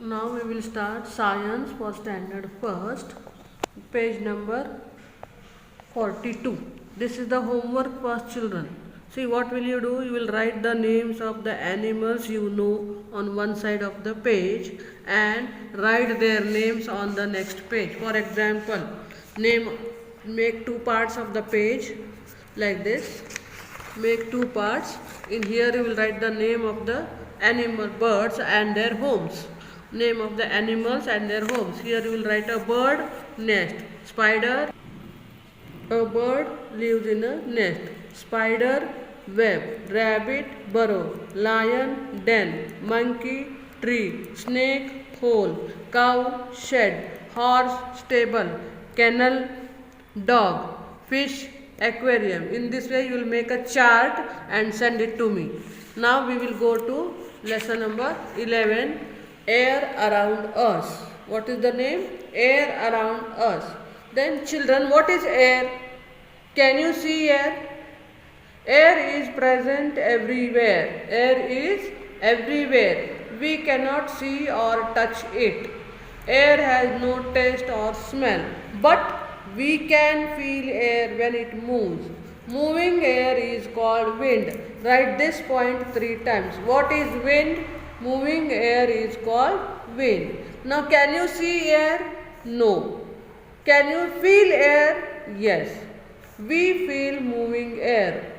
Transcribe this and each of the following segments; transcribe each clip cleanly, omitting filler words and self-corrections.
Now we will start science for standard first, page number 42. This is the homework for children. See, what will you do? You will write the names of the animals you know on one side of the page and write their names on the next page. For example, name make two parts of the page like this. Make two parts. In here you will write the name of the animal birds and their homes. Name of the animals and their homes. Here you will write a bird nest. Spider. A bird lives in a nest. Spider web. Rabbit burrow. Lion den. Monkey tree. Snake hole. Cow shed. Horse stable. Kennel dog. Fish aquarium. In this way you will make a chart and send it to me. Now we will go to lesson number 11, air around us. What is the name? Air around us. Then children, what is air? Can you see air? Air is present everywhere. Air is everywhere. We cannot see or touch it. Air has no taste or smell, but we can feel air when it moves. Moving air is called wind. Write this point 3 times. What is wind? Moving air is called wind. Now can you see air? No. Can you feel air? Yes. We feel moving air.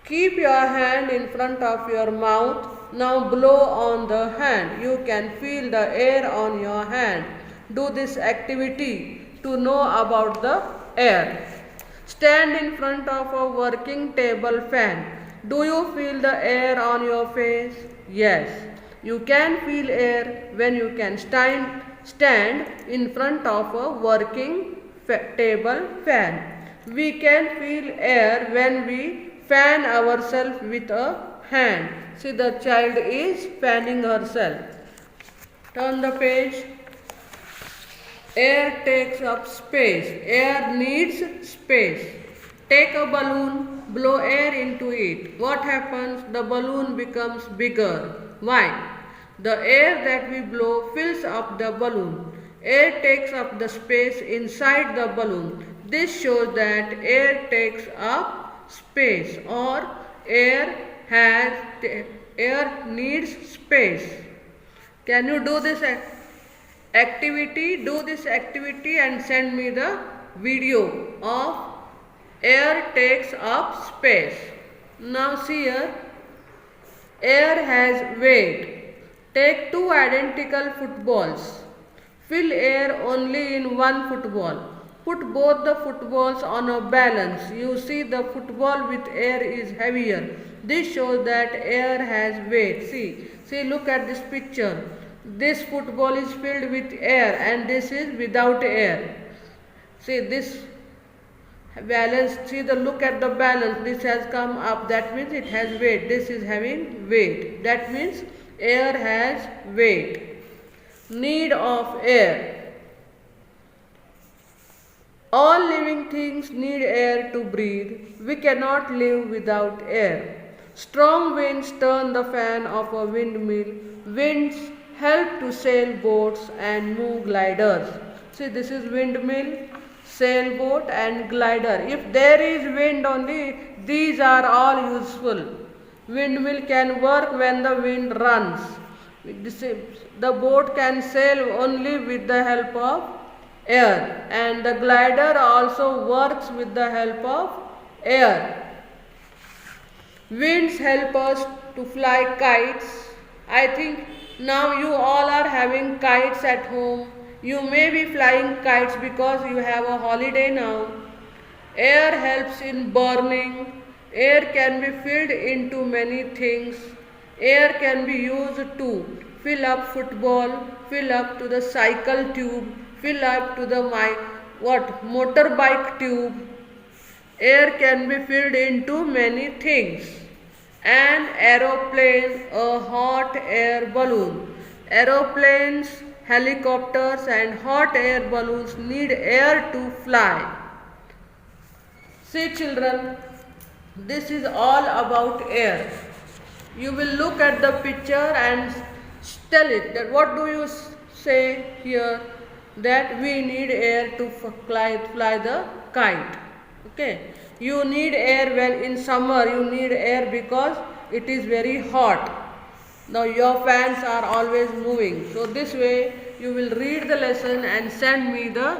Keep your hand in front of your mouth. Now blow on the hand. You can feel the air on your hand. Do this activity to know about the air. Stand in front of a working table fan. Do you feel the air on your face? Yes. You can feel air when you can stand in front of a working table fan. We can feel air when we fan ourselves with a hand. See, the child is fanning herself. Turn the page. Air takes up space. Air needs space. Take a balloon, blow air into it. What happens? The balloon becomes bigger. Why? The air that we blow fills up the balloon. Air takes up the space inside the balloon. This shows that air takes up space, or air needs space. Can you do this activity? Do this activity and send me the video of air takes up space. Now see here, air has weight. Take two identical footballs. Fill air only in one football. Put both the footballs on a balance. You see, the football with air is heavier. This shows that air has weight. See, look at this picture. This football is filled with air and this is without air. See this balance. Look at the balance. This has come up. That means it has weight. This is having weight. That means air has weight. Need of air. All living things need air to breathe. We cannot live without air. Strong winds turn the fan of a windmill. Winds help to sail boats and move gliders. See, this is windmill, sailboat and glider. If there is wind only, these are all useful. Windmill can work when the wind runs. The boat can sail only with the help of air, and the glider also works with the help of air. Winds help us to fly kites. I think now you all are having kites at home. You may be flying kites because you have a holiday now. Air helps in burning. Air can be filled into many things. Air can be used to fill up football, fill up to the cycle tube, fill up to the motorbike tube. Air can be filled into many things. An aeroplane, a hot air balloon. Aeroplanes, helicopters and hot air balloons need air to fly. See children, this is all about air. You will look at the picture and tell it that what do you say here, that we need air to fly the kite. Okay, you need air when in summer you need air because it is very hot. Now your fans are always moving. So this way you will read the lesson and send me the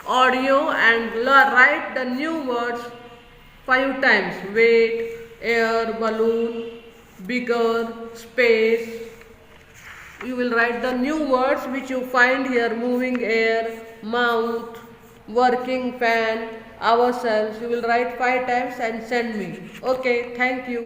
audio and write the new words 5 times: weight, air, balloon, bigger, space. You will write the new words which you find here: moving air, mouth, working fan, ourselves. You will write 5 times and send me. Okay, thank you.